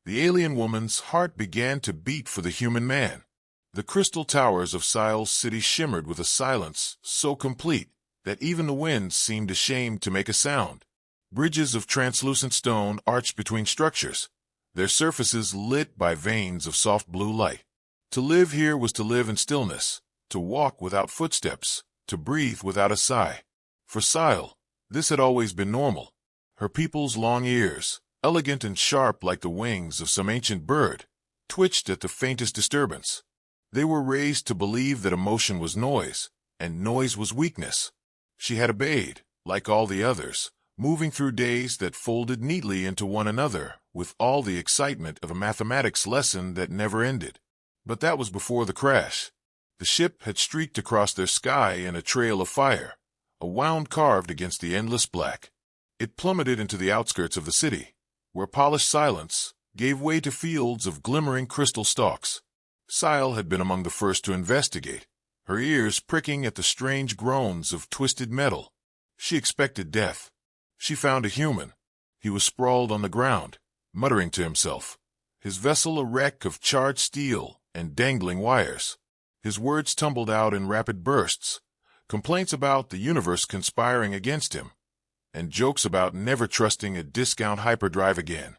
The alien woman's heart began to beat for the human man. The crystal towers of Sile's city shimmered with a silence so complete that even the wind seemed ashamed to make a sound. Bridges of translucent stone arched between structures, their surfaces lit by veins of soft blue light. To live here was to live in stillness, to walk without footsteps, to breathe without a sigh. For Sile, this had always been normal. Her people's long ears, elegant and sharp like the wings of some ancient bird, twitched at the faintest disturbance. They were raised to believe that emotion was noise, and noise was weakness. She had obeyed, like all the others, moving through days that folded neatly into one another with all the excitement of a mathematics lesson that never ended. But that was before the crash. The ship had streaked across their sky in a trail of fire, a wound carved against the endless black. It plummeted into the outskirts of the city, where polished silence gave way to fields of glimmering crystal stalks. Sile had been among the first to investigate, her ears pricking at the strange groans of twisted metal. She expected death. She found a human. He was sprawled on the ground, muttering to himself, his vessel a wreck of charred steel and dangling wires. His words tumbled out in rapid bursts, complaints about the universe conspiring against him, and jokes about never trusting a discount hyperdrive again.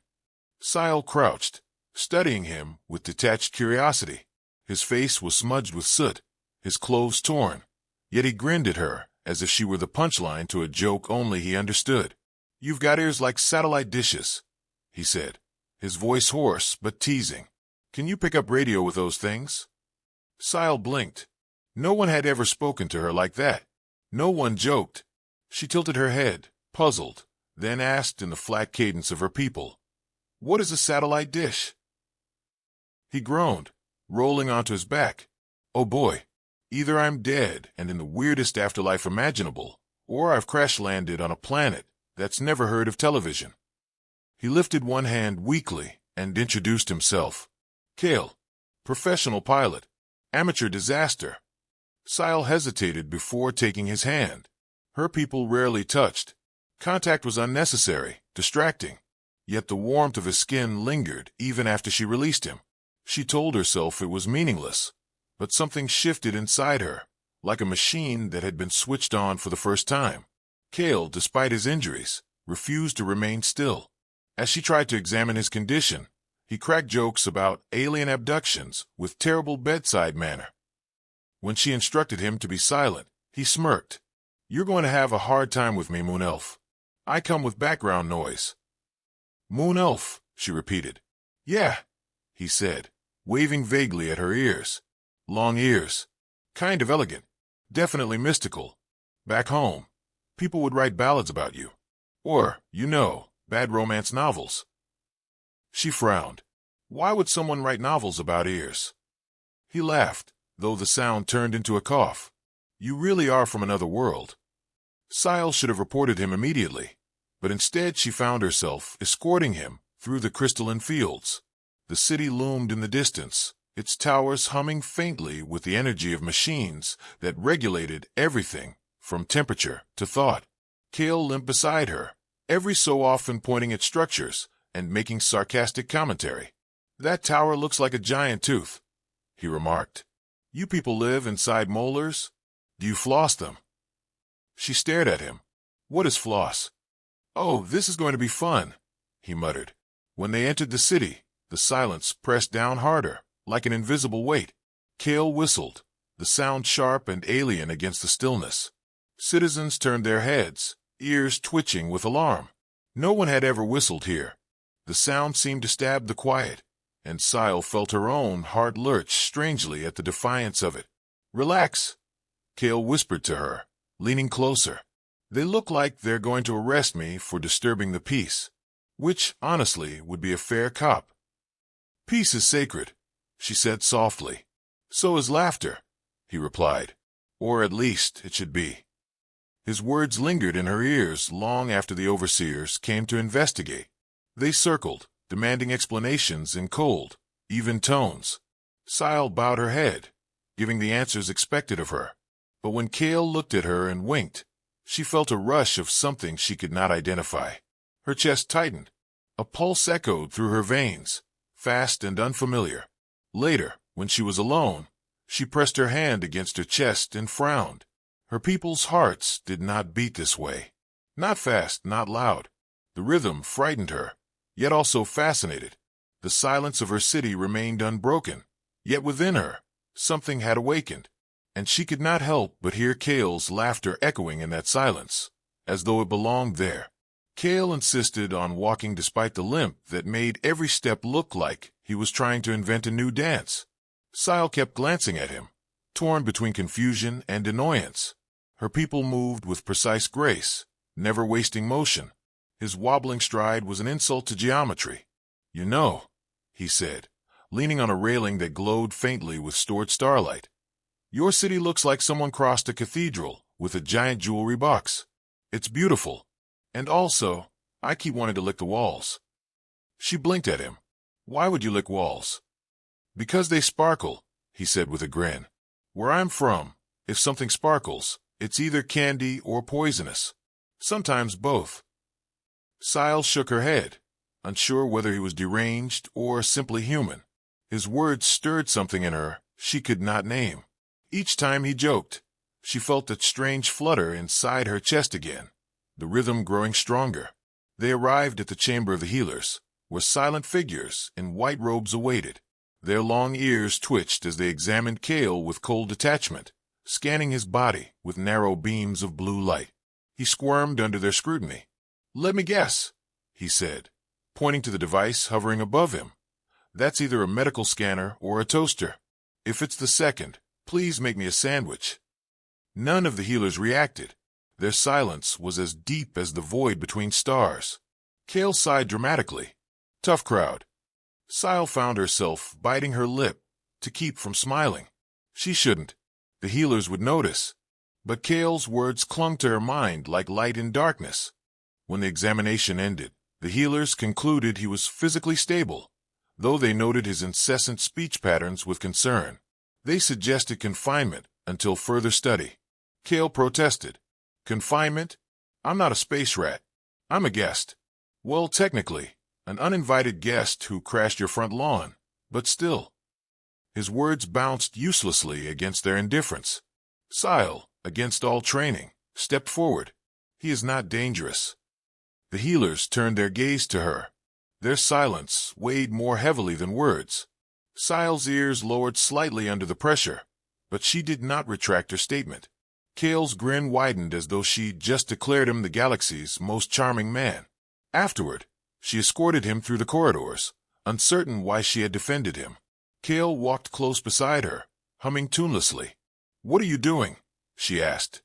Sile crouched, studying him with detached curiosity. His face was smudged with soot, his clothes torn, yet he grinned at her as if she were the punchline to a joke only he understood. "You've got ears like satellite dishes," he said, his voice hoarse but teasing. "Can you pick up radio with those things?" Sile blinked. No one had ever spoken to her like that. No one joked. She tilted her head, puzzled, then asked in the flat cadence of her people, "What is a satellite dish?" He groaned, rolling onto his back. "Oh boy, either I'm dead and in the weirdest afterlife imaginable, or I've crash-landed on a planet that's never heard of television." He lifted one hand weakly and introduced himself. "Kale, professional pilot, amateur disaster." Sile hesitated before taking his hand. Her people rarely touched. Contact was unnecessary, distracting. Yet the warmth of his skin lingered even after she released him. She told herself it was meaningless, but something shifted inside her, like a machine that had been switched on for the first time. Kale, despite his injuries, refused to remain still. As she tried to examine his condition, he cracked jokes about alien abductions with terrible bedside manner. When she instructed him to be silent, he smirked. "You're going to have a hard time with me, Moon Elf. I come with background noise." "Moon Elf," she repeated. "Yeah," he said, waving vaguely at her ears. "Long ears. Kind of elegant. Definitely mystical. Back home, people would write ballads about you. Or, bad romance novels." She frowned. Why would someone write novels about ears? He laughed, though the sound turned into a cough. "You really are from another world." Sile should have reported him immediately, but instead she found herself escorting him through the crystalline fields. The city loomed in the distance, its towers humming faintly with the energy of machines that regulated everything from temperature to thought. Kale limped beside her, every so often pointing at structures and making sarcastic commentary. "That tower looks like a giant tooth," he remarked. "You people live inside molars? Do you floss them?" She stared at him. "What is floss?" "Oh, this is going to be fun," he muttered. When they entered the city, the silence pressed down harder, like an invisible weight. Kale whistled, the sound sharp and alien against the stillness. Citizens turned their heads, ears twitching with alarm. No one had ever whistled here. The sound seemed to stab the quiet, and Sile felt her own heart lurch strangely at the defiance of it. "Relax," Kale whispered to her, leaning closer. "They look like they're going to arrest me for disturbing the peace, which, honestly, would be a fair cop." "Peace is sacred," she said softly. "So is laughter," he replied. "Or at least it should be." His words lingered in her ears long after the overseers came to investigate. They circled, demanding explanations in cold, even tones. Sile bowed her head, giving the answers expected of her. But when Kale looked at her and winked, she felt a rush of something she could not identify. Her chest tightened. A pulse echoed through her veins, fast and unfamiliar. Later, when she was alone, she pressed her hand against her chest and frowned. Her people's hearts did not beat this way. Not fast, not loud. The rhythm frightened her, yet also fascinated. The silence of her city remained unbroken, yet within her, something had awakened, and she could not help but hear Kale's laughter echoing in that silence, as though it belonged there. Kale insisted on walking despite the limp that made every step look like he was trying to invent a new dance. Sile kept glancing at him, torn between confusion and annoyance. Her people moved with precise grace, never wasting motion. His wobbling stride was an insult to geometry. "You know," he said, leaning on a railing that glowed faintly with stored starlight, "your city looks like someone crossed a cathedral with a giant jewelry box. It's beautiful. And also, I keep wanting to lick the walls." She blinked at him. "Why would you lick walls?" "Because they sparkle," he said with a grin. "Where I'm from, if something sparkles, it's either candy or poisonous. Sometimes both." Sile shook her head, unsure whether he was deranged or simply human. His words stirred something in her she could not name. Each time he joked, she felt that strange flutter inside her chest again, the rhythm growing stronger. They arrived at the chamber of the healers, where silent figures in white robes awaited. Their long ears twitched as they examined Kale with cold detachment, scanning his body with narrow beams of blue light. He squirmed under their scrutiny. "Let me guess," he said, pointing to the device hovering above him. "That's either a medical scanner or a toaster. If it's the second, please make me a sandwich." None of the healers reacted. Their silence was as deep as the void between stars. Kale sighed dramatically. Tough crowd. Sile found herself biting her lip to keep from smiling. She shouldn't. The healers would notice. But Kale's words clung to her mind like light in darkness. When the examination ended, the healers concluded he was physically stable, though they noted his incessant speech patterns with concern. They suggested confinement until further study. Kale protested. "Confinement? I'm not a space rat. I'm a guest." "Well, technically, an uninvited guest who crashed your front lawn, but still." His words bounced uselessly against their indifference. Sile, against all training, stepped forward. "He is not dangerous." The healers turned their gaze to her. Their silence weighed more heavily than words. Sile's ears lowered slightly under the pressure, but she did not retract her statement. Kale's grin widened as though she'd just declared him the galaxy's most charming man. Afterward, she escorted him through the corridors, uncertain why she had defended him. Kale walked close beside her, humming tunelessly. "What are you doing?" she asked.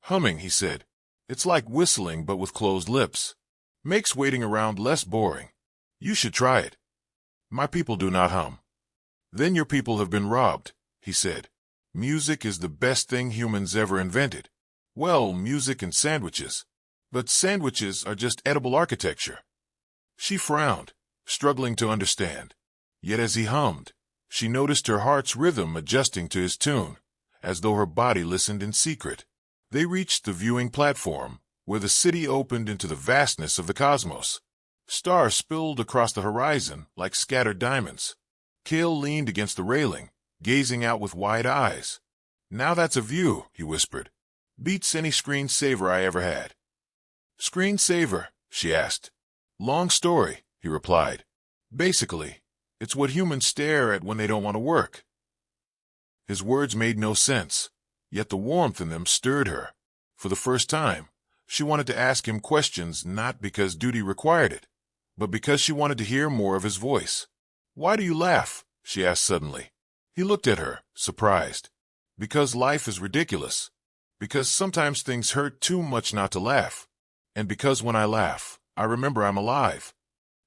"Humming," he said. "It's like whistling but with closed lips. Makes waiting around less boring. You should try it." "My people do not hum." "Then your people have been robbed," he said. "Music is the best thing humans ever invented. Well, music and sandwiches. But sandwiches are just edible architecture." She frowned, struggling to understand. Yet as he hummed, she noticed her heart's rhythm adjusting to his tune, as though her body listened in secret. They reached the viewing platform, where the city opened into the vastness of the cosmos. Stars spilled across the horizon like scattered diamonds. Kale leaned against the railing, gazing out with wide eyes. "Now that's a view," he whispered. "Beats any screensaver I ever had." "Screensaver?" she asked. "Long story," he replied. "Basically, it's what humans stare at when they don't want to work." His words made no sense, yet the warmth in them stirred her. For the first time, she wanted to ask him questions not because duty required it, but because she wanted to hear more of his voice. "Why do you laugh?" she asked suddenly. He looked at her, surprised. "Because life is ridiculous. Because sometimes things hurt too much not to laugh. And because when I laugh, I remember I'm alive."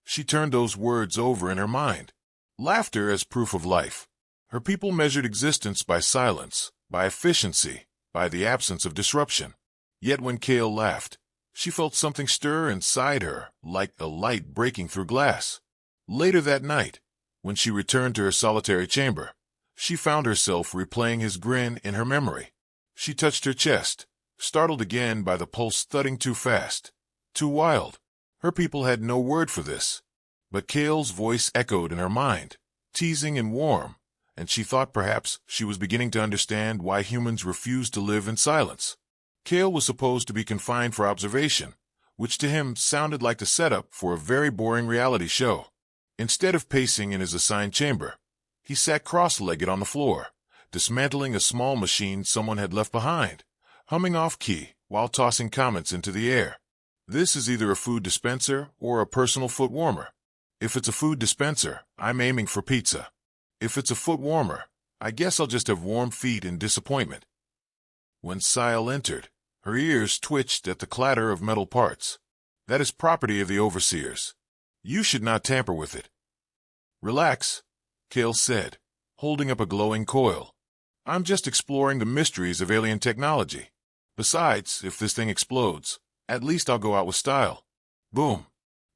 She turned those words over in her mind. Laughter as proof of life. Her people measured existence by silence, by efficiency, by the absence of disruption. Yet when Kale laughed, she felt something stir inside her, like a light breaking through glass. Later that night, when she returned to her solitary chamber, she found herself replaying his grin in her memory. She touched her chest, startled again by the pulse thudding too fast, too wild. Her people had no word for this. But Kale's voice echoed in her mind, teasing and warm, and she thought perhaps she was beginning to understand why humans refused to live in silence. Kale was supposed to be confined for observation, which to him sounded like the setup for a very boring reality show. Instead of pacing in his assigned chamber, he sat cross-legged on the floor, dismantling a small machine someone had left behind, humming off-key while tossing comments into the air. This is either a food dispenser or a personal foot warmer. If it's a food dispenser, I'm aiming for pizza. If it's a foot warmer, I guess I'll just have warm feet in disappointment. When Sile entered, her ears twitched at the clatter of metal parts. That is property of the overseers. You should not tamper with it. Relax, Kale said, holding up a glowing coil. I'm just exploring the mysteries of alien technology. Besides, if this thing explodes, at least I'll go out with style. Boom.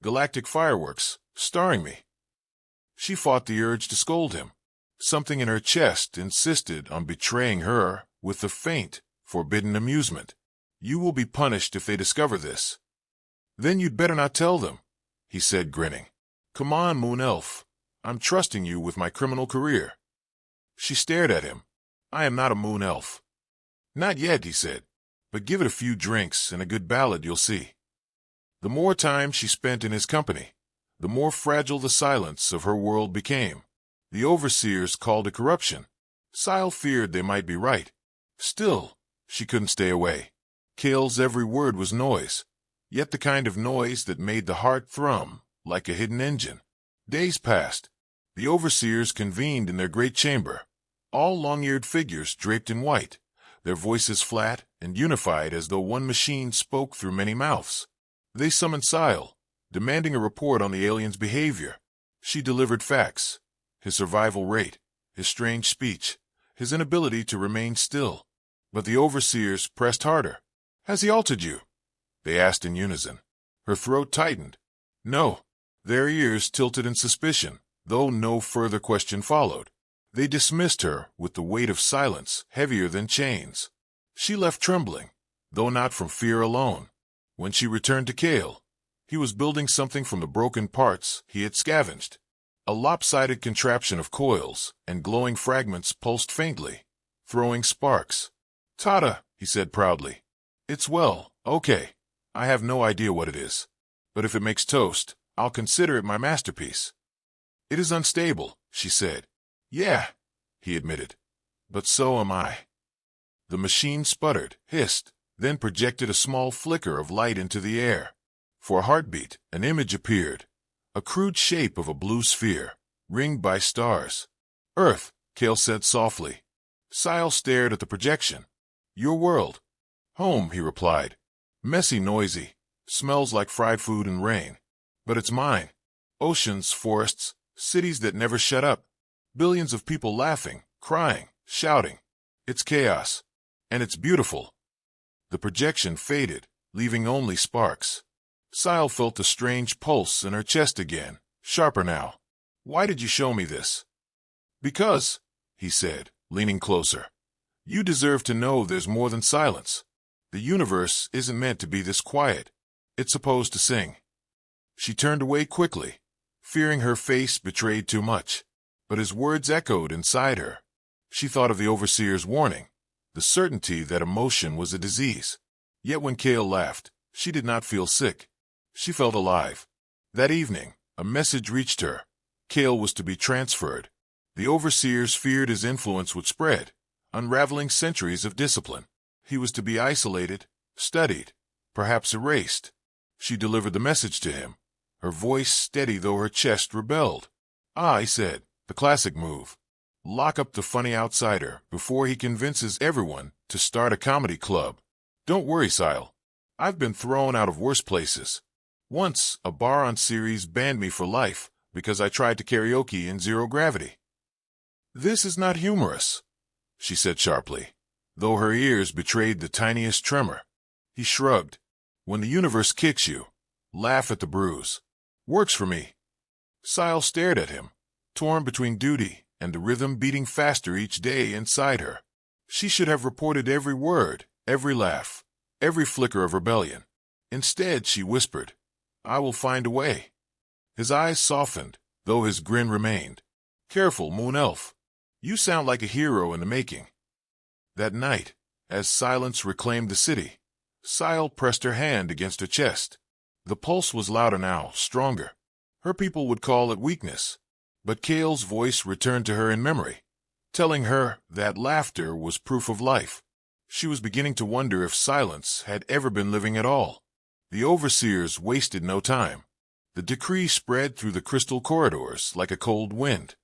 Galactic fireworks, starring me. She fought the urge to scold him. Something in her chest insisted on betraying her with the faint, forbidden amusement. You will be punished if they discover this. Then you'd better not tell them, he said, grinning. Come on, Moon Elf. I'm trusting you with my criminal career. She stared at him. I am not a Moon Elf. Not yet, he said. But give it a few drinks and a good ballad, you'll see. The more time she spent in his company, the more fragile the silence of her world became. The overseers called it corruption. Sile feared they might be right. Still, she couldn't stay away. Kale's every word was noise, yet the kind of noise that made the heart thrum like a hidden engine. Days passed. The overseers convened in their great chamber, all long-eared figures draped in white, their voices flat and unified as though one machine spoke through many mouths. They summoned Sile, demanding a report on the alien's behavior. She delivered facts, his survival rate, his strange speech, his inability to remain still. But the overseers pressed harder. Has he altered you? They asked in unison. Her throat tightened. No. Their ears tilted in suspicion, though no further question followed. They dismissed her with the weight of silence heavier than chains. She left trembling, though not from fear alone. When she returned to Kale, he was building something from the broken parts he had scavenged. A lopsided contraption of coils and glowing fragments pulsed faintly, throwing sparks. Tada, he said proudly. It's okay. I have no idea what it is. But if it makes toast, I'll consider it my masterpiece. It is unstable, she said. Yeah, he admitted. But so am I. The machine sputtered, hissed, then projected a small flicker of light into the air. For a heartbeat, an image appeared, a crude shape of a blue sphere, ringed by stars. Earth, Kale said softly. Sile stared at the projection. Your world. Home, he replied. Messy, noisy, smells like fried food and rain. But it's mine. Oceans, forests, cities that never shut up. Billions of people laughing, crying, shouting. It's chaos. And it's beautiful. The projection faded, leaving only sparks. Sile felt a strange pulse in her chest again, sharper now. Why did you show me this? Because, he said, leaning closer. You deserve to know there's more than silence. The universe isn't meant to be this quiet. It's supposed to sing. She turned away quickly, fearing her face betrayed too much. But his words echoed inside her. She thought of the overseer's warning, the certainty that emotion was a disease. Yet when Kale laughed, she did not feel sick. She felt alive. That evening, a message reached her. Kale was to be transferred. The overseers feared his influence would spread, unraveling centuries of discipline. He was to be isolated, studied, perhaps erased. She delivered the message to him, her voice steady though her chest rebelled. Ah, he said, the classic move. Lock up the funny outsider before he convinces everyone to start a comedy club. Don't worry, Sile. I've been thrown out of worse places. Once, a bar on Ceres banned me for life because I tried to karaoke in zero gravity. This is not humorous, she said sharply, though her ears betrayed the tiniest tremor. He shrugged. When the universe kicks you, laugh at the bruise. Works for me. Sile stared at him, torn between duty and the rhythm beating faster each day inside her. She should have reported every word, every laugh, every flicker of rebellion. Instead, she whispered, I will find a way. His eyes softened, though his grin remained. "Careful, Moon Elf. You sound like a hero in the making." That night, as silence reclaimed the city, Sile pressed her hand against her chest. The pulse was louder now, stronger. Her people would call it weakness, but Kale's voice returned to her in memory, telling her that laughter was proof of life. She was beginning to wonder if silence had ever been living at all. The overseers wasted no time. The decree spread through the crystal corridors like a cold wind.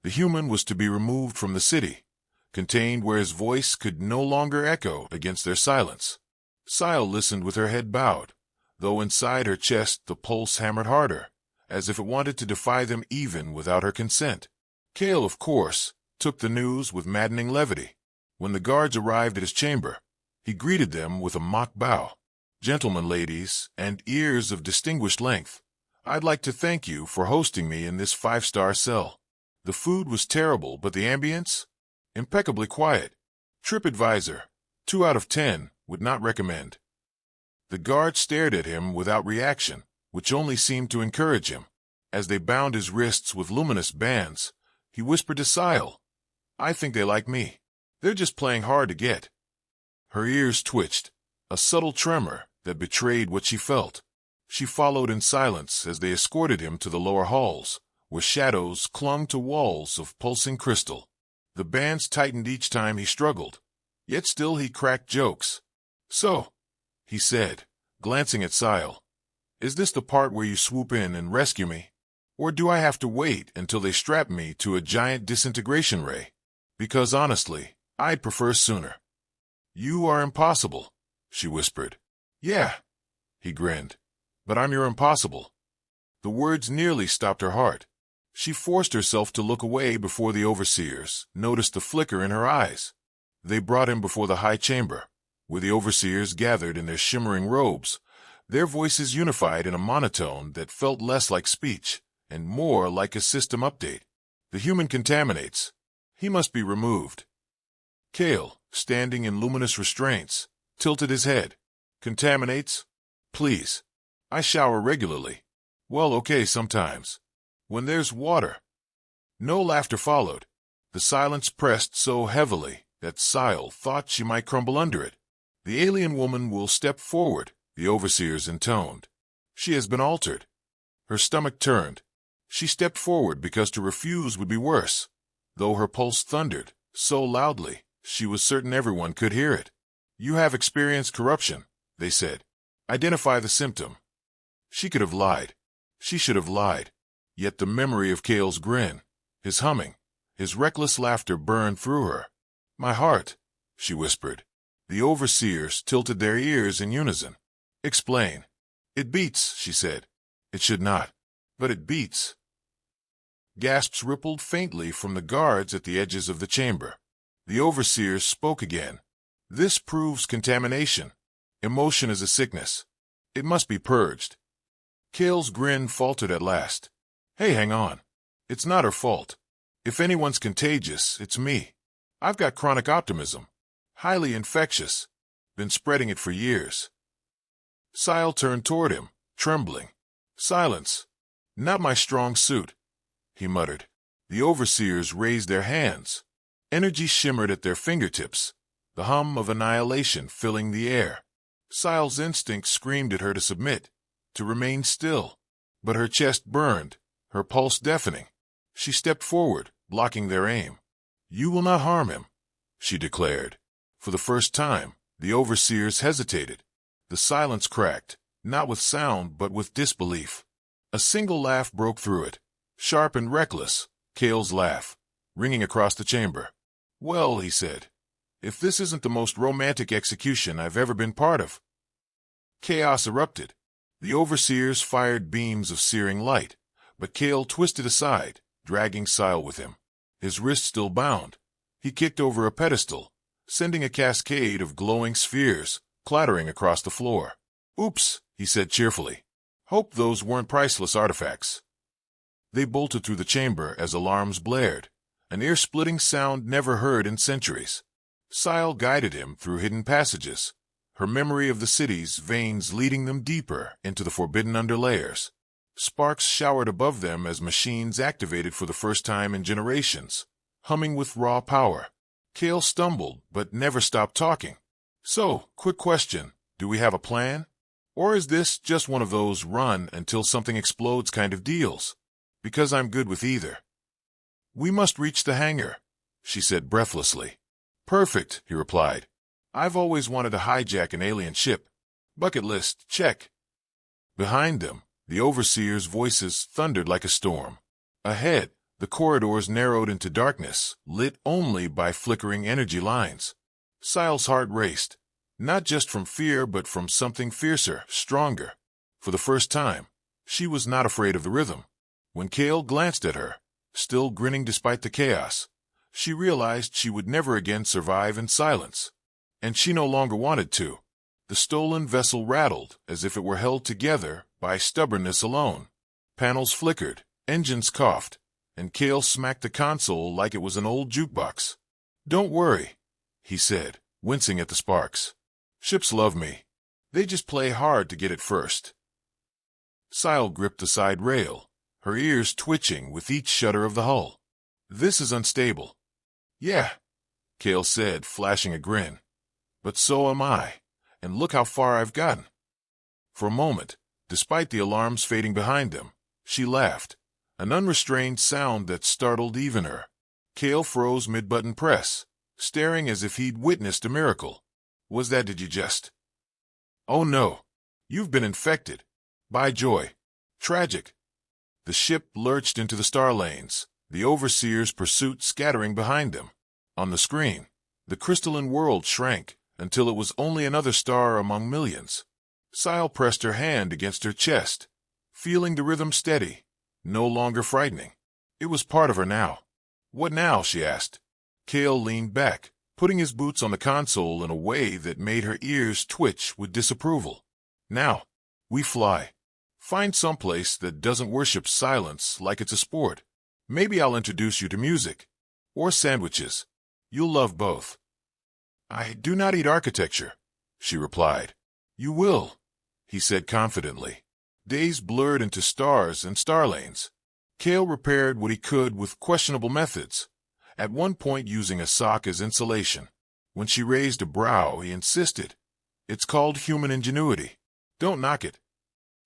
The human was to be removed from the city, contained where his voice could no longer echo against their silence. Sile listened with her head bowed, though inside her chest the pulse hammered harder, as if it wanted to defy them even without her consent. Kale, of course, took the news with maddening levity. When the guards arrived at his chamber, he greeted them with a mock bow. "Gentlemen, ladies, and ears of distinguished length, I'd like to thank you for hosting me in this 5-star cell. The food was terrible, but the ambience? Impeccably quiet. TripAdvisor, 2 out of 10, would not recommend." The guard stared at him without reaction, which only seemed to encourage him. As they bound his wrists with luminous bands, he whispered to Sile, "I think they like me. They're just playing hard to get." Her ears twitched, a subtle tremor that betrayed what she felt. She followed in silence as they escorted him to the lower halls, where shadows clung to walls of pulsing crystal. The bands tightened each time he struggled, yet still he cracked jokes. "So," he said, glancing at Sile, "is this the part where you swoop in and rescue me? Or do I have to wait until they strap me to a giant disintegration ray? Because honestly, I'd prefer sooner." "You are impossible," she whispered. "Yeah," he grinned, "but I'm your impossible." The words nearly stopped her heart. She forced herself to look away before the overseers noticed the flicker in her eyes. They brought him before the high chamber, where the overseers gathered in their shimmering robes, their voices unified in a monotone that felt less like speech and more like a system update. "The human contaminates. He must be removed." Kale, standing in luminous restraints, tilted his head. "Contaminates? Please. I shower regularly. Well, okay, sometimes. When there's water." No laughter followed. The silence pressed so heavily that Sile thought she might crumble under it. "The alien woman will step forward," the overseers intoned. "She has been altered." Her stomach turned. She stepped forward because to refuse would be worse, though her pulse thundered so loudly she was certain everyone could hear it. "You have experienced corruption," they said. "Identify the symptom." She could have lied. She should have lied. Yet the memory of Kale's grin, his humming, his reckless laughter burned through her. "My heart," she whispered. The overseers tilted their ears in unison. "Explain." "It beats," she said. "It should not, but it beats." Gasps rippled faintly from the guards at the edges of the chamber. The overseers spoke again. "This proves contamination. Emotion is a sickness. It must be purged." Kale's grin faltered at last. "Hey, hang on. It's not her fault. If anyone's contagious, it's me. I've got chronic optimism. Highly infectious. Been spreading it for years." Sile turned toward him, trembling. "Silence. Not my strong suit," he muttered. The overseers raised their hands. Energy shimmered at their fingertips, the hum of annihilation filling the air. Sile's instinct screamed at her to submit, to remain still. But her chest burned, her pulse deafening. She stepped forward, blocking their aim. "You will not harm him," she declared. For the first time, the overseers hesitated. The silence cracked, not with sound but with disbelief. A single laugh broke through it, sharp and reckless, Kale's laugh, ringing across the chamber. "Well," he said, "if this isn't the most romantic execution I've ever been part of." Chaos erupted. The overseers fired beams of searing light, but Kale twisted aside, dragging Sile with him. His wrist still bound, he kicked over a pedestal, sending a cascade of glowing spheres clattering across the floor. "Oops," he said cheerfully. "Hope those weren't priceless artifacts." They bolted through the chamber as alarms blared, an ear-splitting sound never heard in centuries. Sile guided him through hidden passages, her memory of the city's veins leading them deeper into the forbidden underlayers. Sparks showered above them as machines activated for the first time in generations, humming with raw power. Kale stumbled, but never stopped talking. So, quick question, do we have a plan? Or is this just one of those run until something explodes kind of deals? Because I'm good with either. We must reach the hangar, she said breathlessly. Perfect, he replied. I've always wanted to hijack an alien ship. Bucket list, check. Behind them, the overseer's voices thundered like a storm. Ahead, the corridors narrowed into darkness, lit only by flickering energy lines. Sile's heart raced, not just from fear but from something fiercer, stronger. For the first time, she was not afraid of the rhythm. When Kale glanced at her, still grinning despite the chaos, she realized she would never again survive in silence. And she no longer wanted to. The stolen vessel rattled as if it were held together by stubbornness alone. Panels flickered, engines coughed, and Kale smacked the console like it was an old jukebox. Don't worry, he said, wincing at the sparks. Ships love me. They just play hard to get it first. Sile gripped the side rail, her ears twitching with each shudder of the hull. This is unstable. Yeah, Kale said, flashing a grin. But so am I, and look how far I've gotten. For a moment, despite the alarms fading behind them, she laughed, an unrestrained sound that startled even her. Kale froze mid-button press, staring as if he'd witnessed a miracle. Was that did you just? Oh no, you've been infected. By joy. Tragic. The ship lurched into the star lanes, the overseer's pursuit scattering behind them. On the screen, the crystalline world shrank until it was only another star among millions. Sile pressed her hand against her chest, feeling the rhythm steady, no longer frightening. It was part of her now. What now? She asked. Kale leaned back, putting his boots on the console in a way that made her ears twitch with disapproval. Now, we fly. Find someplace that doesn't worship silence like it's a sport. Maybe I'll introduce you to music. Or sandwiches. You'll love both. I do not eat architecture, she replied. You will, he said confidently. Days blurred into stars and star lanes. Kale repaired what he could with questionable methods, at one point using a sock as insulation. When she raised a brow, he insisted. It's called human ingenuity. Don't knock it.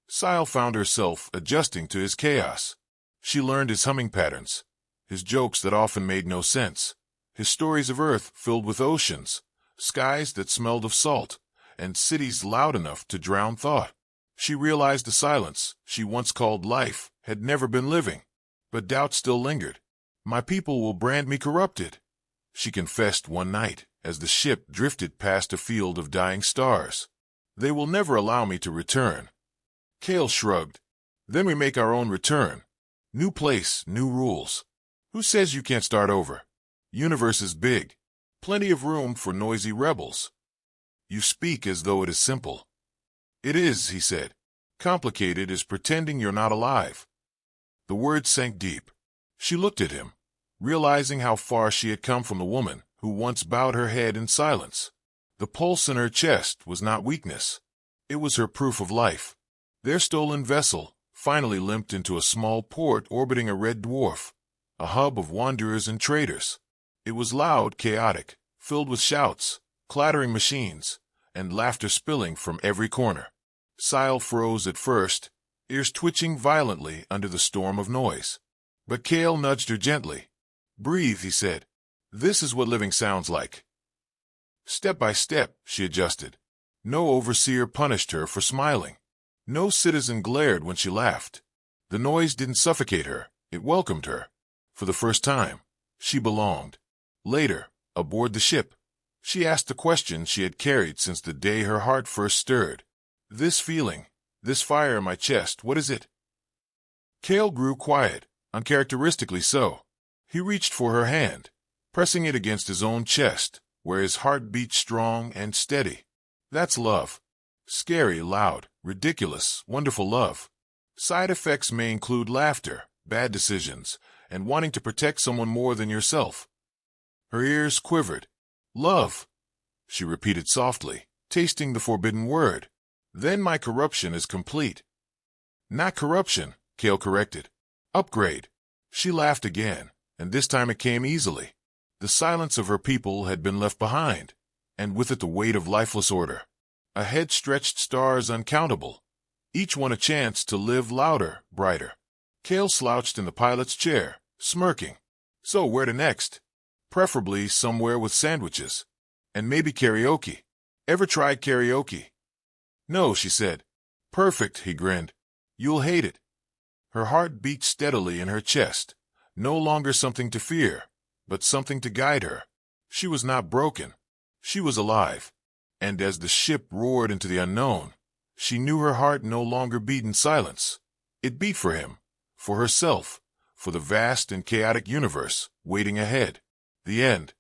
Sile found herself adjusting to his chaos. She learned his humming patterns, his jokes that often made no sense, his stories of Earth filled with oceans, skies that smelled of salt, and cities loud enough to drown thought. She realized the silence she once called life had never been living, but doubt still lingered. My people will brand me corrupted, she confessed one night as the ship drifted past a field of dying stars. They will never allow me to return. Kale shrugged. Then we make our own return. New place, new rules. Who says you can't start over? Universe is big. Plenty of room for noisy rebels. You speak as though it is simple. It is, he said. Complicated is pretending you're not alive. The words sank deep. She looked at him, realizing how far she had come from the woman who once bowed her head in silence. The pulse in her chest was not weakness. It was her proof of life. Their stolen vessel finally limped into a small port orbiting a red dwarf, a hub of wanderers and traders. It was loud, chaotic, filled with shouts, clattering machines, and laughter spilling from every corner. Sile froze at first, ears twitching violently under the storm of noise. But Kale nudged her gently. Breathe, he said. This is what living sounds like. Step by step, she adjusted. No overseer punished her for smiling. No citizen glared when she laughed. The noise didn't suffocate her, it welcomed her. For the first time, she belonged. Later, aboard the ship, she asked the question she had carried since the day her heart first stirred. This feeling, this fire in my chest, what is it? Kale grew quiet, uncharacteristically so. He reached for her hand, pressing it against his own chest, where his heart beat strong and steady. That's love. Scary, loud, ridiculous, wonderful love. Side effects may include laughter, bad decisions, and wanting to protect someone more than yourself. Her ears quivered. Love, she repeated softly, tasting the forbidden word. Then my corruption is complete. Not corruption, Kale corrected. Upgrade. She laughed again, and this time it came easily. The silence of her people had been left behind, and with it the weight of lifeless order. Ahead stretched stars uncountable, each one a chance to live louder, brighter. Kale slouched in the pilot's chair, smirking. So where to next? Preferably somewhere with sandwiches. And maybe karaoke. Ever tried karaoke? No, she said. Perfect, he grinned. You'll hate it. Her heart beat steadily in her chest, no longer something to fear, but something to guide her. She was not broken. She was alive. And as the ship roared into the unknown, she knew her heart no longer beat in silence. It beat for him, for herself, for the vast and chaotic universe waiting ahead. The end.